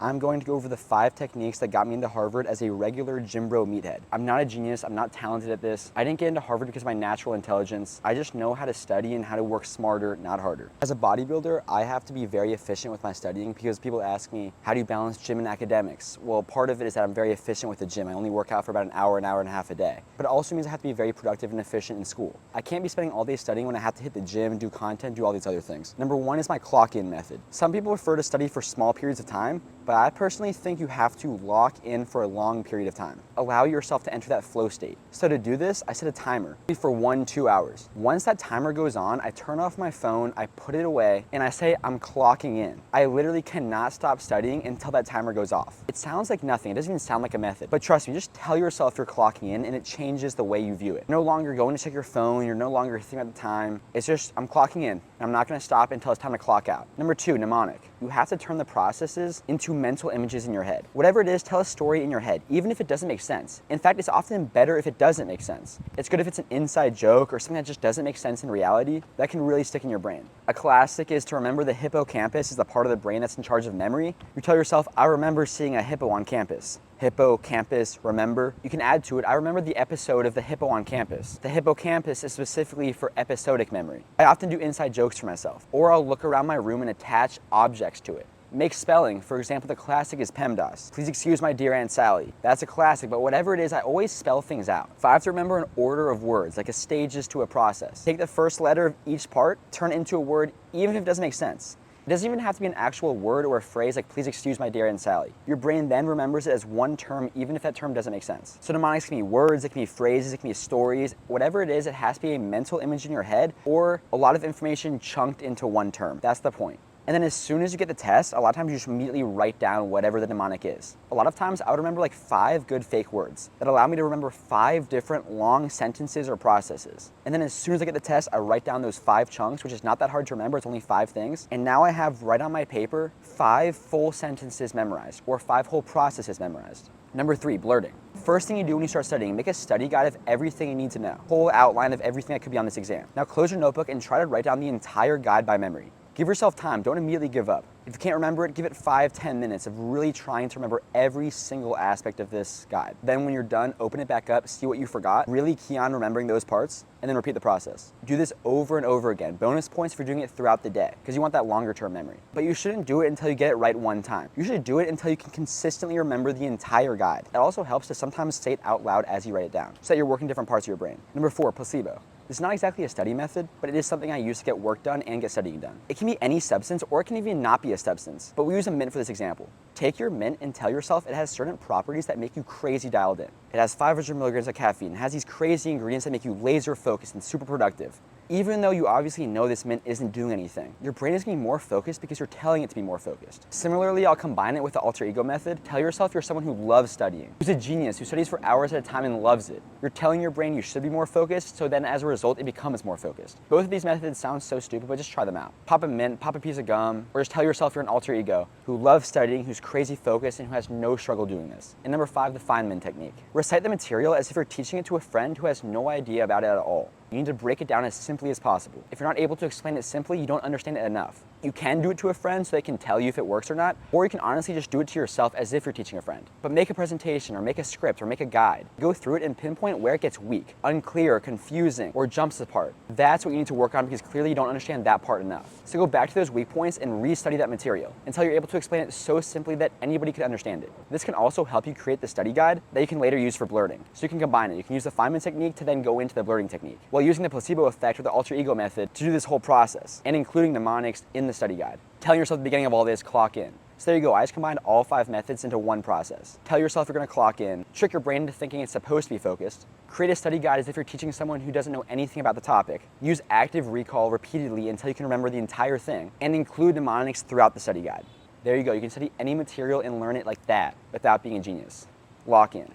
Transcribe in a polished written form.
I'm going to go over the 5 techniques that got me into Harvard as a regular gym bro meathead. I'm not a genius, I'm not talented at this. I didn't get into Harvard because of my natural intelligence. I just know how to study and how to work smarter, not harder. As a bodybuilder, I have to be very efficient with my studying because people ask me, how do you balance gym and academics? Well, part of it is that I'm very efficient with the gym. I only work out for about an hour and a half a day. But it also means I have to be very productive and efficient in school. I can't be spending all day studying when I have to hit the gym, do content, do all these other things. Number 1 is my clock-in method. Some people prefer to study for small periods of time, but I personally think you have to lock in for a long period of time. Allow yourself to enter that flow state. So to do this, I set a timer for 1-2 hours. Once that timer goes on, I turn off my phone, I put it away, and I say I'm clocking in. I literally cannot stop studying until that timer goes off. It sounds like nothing, it doesn't even sound like a method, but trust me, just tell yourself you're clocking in and it changes the way you view it. You're no longer going to check your phone, you're no longer thinking about the time. It's just, I'm clocking in. I'm not gonna stop until it's time to clock out. Number 2, mnemonic. You have to turn the processes into mental images in your head. Whatever it is, tell a story in your head, even if it doesn't make sense. In fact, it's often better if it doesn't make sense. It's good if it's an inside joke or something that just doesn't make sense in reality. That can really stick in your brain. A classic is to remember the hippocampus is the part of the brain that's in charge of memory. You tell yourself, I remember seeing a hippo on campus. Hippocampus, remember. You can add to it, I remember the episode of the hippo on campus. The hippocampus is specifically for episodic memory. I often do inside jokes for myself, or I'll look around my room and attach objects to it. Make spelling. For example, the classic is PEMDAS. Please excuse my dear Aunt Sally. That's a classic, but whatever it is, I always spell things out. If I have to remember an order of words, like a stages to a process, take the first letter of each part, turn it into a word, even if it doesn't make sense. It doesn't even have to be an actual word or a phrase like, please excuse my dear Aunt Sally. Your brain then remembers it as one term, even if that term doesn't make sense. So mnemonics can be words, it can be phrases, it can be stories. Whatever it is, it has to be a mental image in your head or a lot of information chunked into one term. That's the point. And then as soon as you get the test, a lot of times you just immediately write down whatever the mnemonic is. A lot of times I would remember like 5 good fake words that allow me to remember 5 different long sentences or processes. And then as soon as I get the test, I write down those 5 chunks, which is not that hard to remember, it's only 5 things. And now I have right on my paper 5 full sentences memorized or 5 whole processes memorized. Number 3, blurting. First thing you do when you start studying, make a study guide of everything you need to know. Whole outline of everything that could be on this exam. Now close your notebook and try to write down the entire guide by memory. Give yourself time, don't immediately give up. If you can't remember it, give it 5-10 minutes of really trying to remember every single aspect of this guide. Then when you're done, open it back up, see what you forgot, really key on remembering those parts, and then repeat the process. Do this over and over again. Bonus points for doing it throughout the day, because you want that longer term memory. But you shouldn't do it until you get it right one time. You should do it until you can consistently remember the entire guide. It also helps to sometimes say it out loud as you write it down, so that you're working different parts of your brain. Number 4, placebo. This is not exactly a study method, but it is something I use to get work done and get studying done. It can be any substance, or it can even not be a substance, but we use a mint for this example. Take your mint and tell yourself it has certain properties that make you crazy dialed in. It has 500 milligrams of caffeine, it has these crazy ingredients that make you laser focused and super productive. Even though you obviously know this mint isn't doing anything, your brain is getting more focused because you're telling it to be more focused. Similarly, I'll combine it with the alter ego method. Tell yourself you're someone who loves studying, who's a genius, who studies for hours at a time and loves it. You're telling your brain you should be more focused, so then as a result, it becomes more focused. Both of these methods sound so stupid, but just try them out. Pop a mint, pop a piece of gum, or just tell yourself you're an alter ego who loves studying, who's crazy focused, and who has no struggle doing this. And number 5, the Fineman Technique. Recite the material as if you're teaching it to a friend who has no idea about it at all. You need to break it down as simply as possible. If you're not able to explain it simply, you don't understand it enough. You can do it to a friend so they can tell you if it works or not, or you can honestly just do it to yourself as if you're teaching a friend. But make a presentation or make a script or make a guide. Go through it and pinpoint where it gets weak, unclear, confusing, or jumps apart. That's what you need to work on because clearly you don't understand that part enough. So go back to those weak points and re-study that material until you're able to explain it so simply that anybody could understand it. This can also help you create the study guide that you can later use for blurting. So you can combine it. You can use the Fineman technique to then go into the blurting technique, while using the placebo effect or the alter ego method to do this whole process, and including mnemonics in the study guide. Telling yourself at the beginning of all this, clock in. So there you go, I just combined all 5 methods into one process. Tell yourself you're gonna clock in, trick your brain into thinking it's supposed to be focused, create a study guide as if you're teaching someone who doesn't know anything about the topic, use active recall repeatedly until you can remember the entire thing, and include mnemonics throughout the study guide. There you go, you can study any material and learn it like that without being a genius. Lock in.